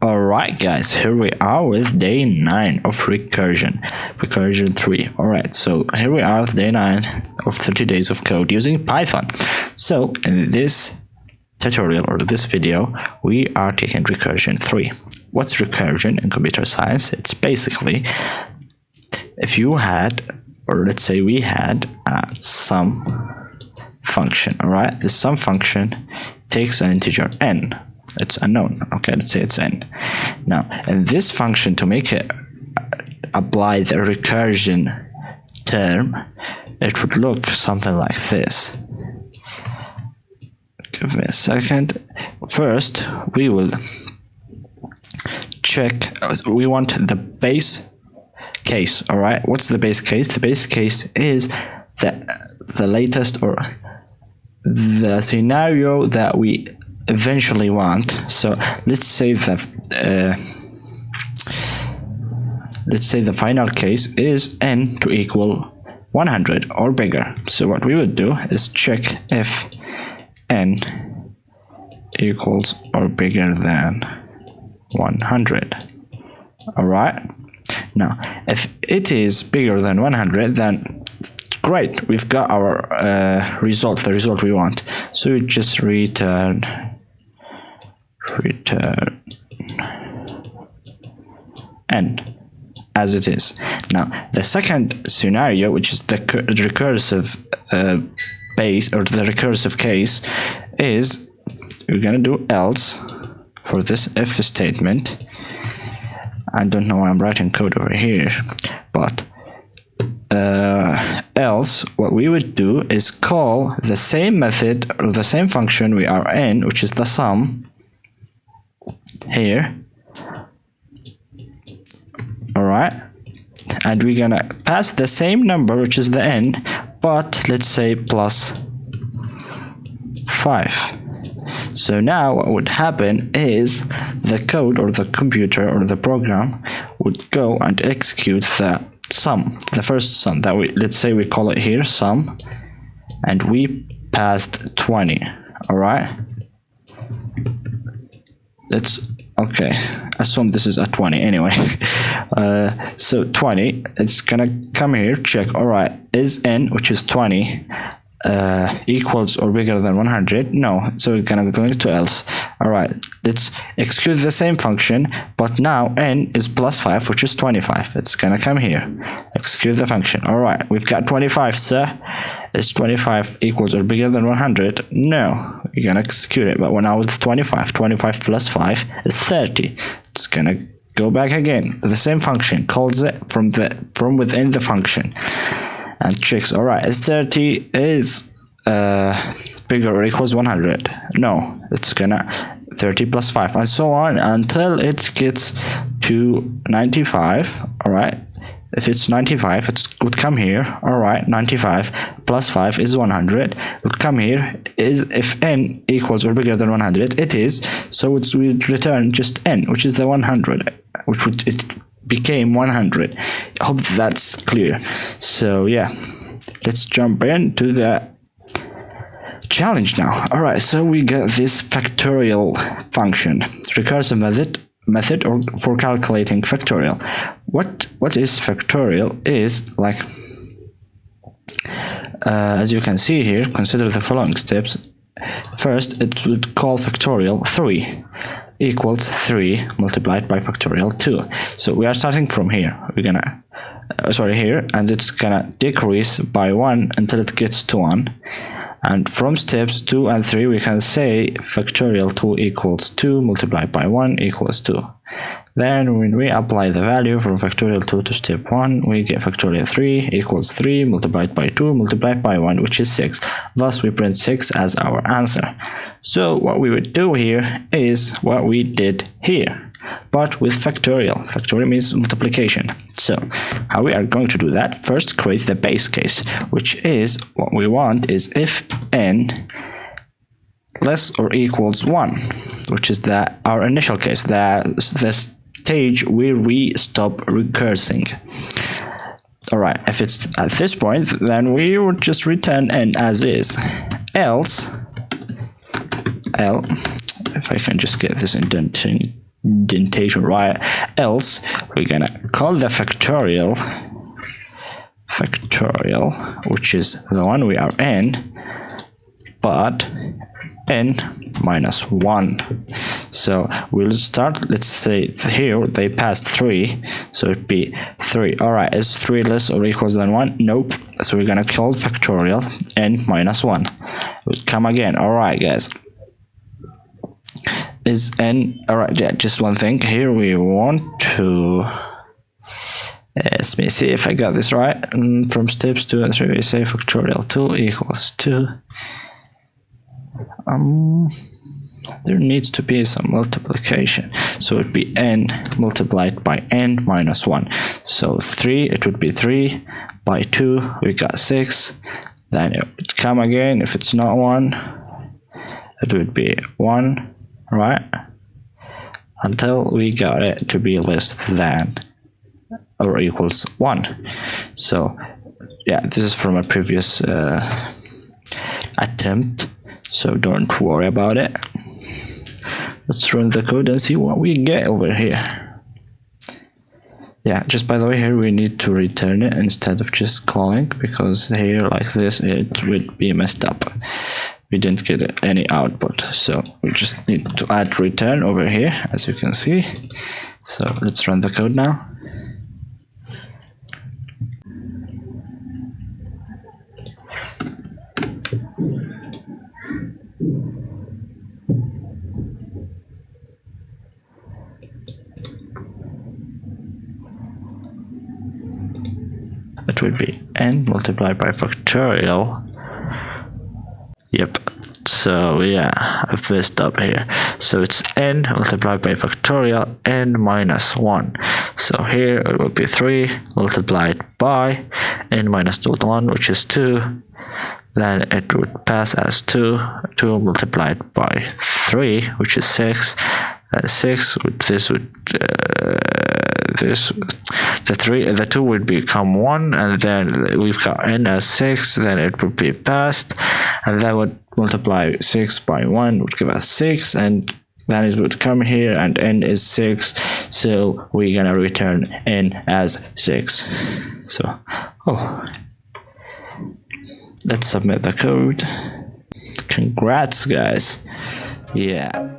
Alright guys, here we are with day 9 of Recursion 3. Alright, so here we are with day 9 of 30 days of code using Python. So in this tutorial or this video, we are taking Recursion 3. What's recursion in computer science? It's basically if you had, or let's say we had a sum function. Alright, the sum function takes an integer n. It's unknown. Okay, let's say it's n. Now, in this function, to make it apply the recursion term, it would look something like this. Give me a second. First, we will check. We want the base case. All right. What's the base case? The base case is the latest or the scenario that we eventually want. So let's say the final case is n to equal 100 or bigger. So what we would do is check if n equals or bigger than 100. All right, now if it is bigger than 100, then great, we've got our result, the result we want. So we just return n as it is. Now the second scenario, which is the recursive base or the recursive case, is we're gonna do else for this if statement. I don't know why I'm writing code over here, but else what we would do is call the same method or the same function we are in, which is the sum here. All right, and we're gonna pass the same number, which is the n, but let's say plus 5. So now what would happen is the code or the computer or the program would go and execute the sum, the first sum that let's say we call it here sum, and we passed 20. All right, let's assume this is a 20 anyway. So 20, it's gonna come here, check. All right, is n, which is 20, equals or bigger than 100? No, so we're gonna go to else. All right, let's execute the same function, but now n is plus 5, which is 25. It's gonna come here, execute the function. All right, we've got 25, sir. Is 25 equals or bigger than 100? No, we're gonna execute it, but now it's 25 plus 5 is 30. It's gonna go back again, the same function, calls it from within the function and checks. All right, is 30 is bigger or equals 100? No, it's gonna 30 plus 5 and so on until it gets to 95. All right, if it's 95, it would come here. All right, 95 plus 5 is 100. Would come here. Is if n equals or bigger than 100, it is. So it would return just n, which is the 100, which would it became 100. I hope that's clear. So yeah, let's jump into the challenge now. All right, so we get this factorial function, recursive method or for calculating factorial. What is factorial is like, as you can see here, consider the following steps. First, it would call factorial 3 equals 3 multiplied by factorial 2. So we are starting from here. We're gonna here, and it's gonna decrease by 1 until it gets to 1. And from steps 2 and 3, we can say factorial 2 equals 2 multiplied by 1 equals 2. Then when we apply the value from factorial 2 to step 1, we get factorial 3 equals 3 multiplied by 2 multiplied by 1, which is 6. Thus we print 6 as our answer. So what we would do here is what we did here, but with factorial. Factorial means multiplication. So how we are going to do that? First, create the base case, which is what we want is if n less or equals 1, which is our initial case, the stage where we stop recursing. All right, if it's at this point, then we would just return n as is. Else, if I can just get this indenting indentation, right? Else we're gonna call the factorial, which is the one we are in, but n minus 1. So we'll start, let's say here they passed 3, so it'd be 3. Alright, is 3 less or equals than 1? Nope. So we're gonna call factorial n minus 1. We'll come again. Alright guys, is n, alright, yeah, just one thing here, we want to let me see if I got this right. From steps 2 and 3 we say factorial 2 equals 2. There needs to be some multiplication, so it'd be n multiplied by n minus 1. So 3, it would be 3 by 2, we got 6. Then it would come again, if it's not 1 it would be 1, right, until we got it to be less than or equals 1. So yeah, this is from a previous attempt, so don't worry about it. Let's run the code and see what we get over here. Yeah, just by the way, here we need to return it instead of just calling, because here like this it would be messed up. We didn't get any output, so we just need to add return over here, as you can see. So let's run the code now. It would be n multiplied by factorial. Yep, so yeah, I've messed up here. So it's n multiplied by factorial n minus 1. So here it would be 3 multiplied by n minus 1, which is 2. Then it would pass as 2 multiplied by 3, which is 6. That's 6. This would the 2 would become 1, and then we've got n as 6. Then it would be passed, and that would multiply 6 by 1 would give us 6, and then it would come here, and n is 6. So we're gonna return n as 6. So let's submit the code. Congrats guys. Yeah.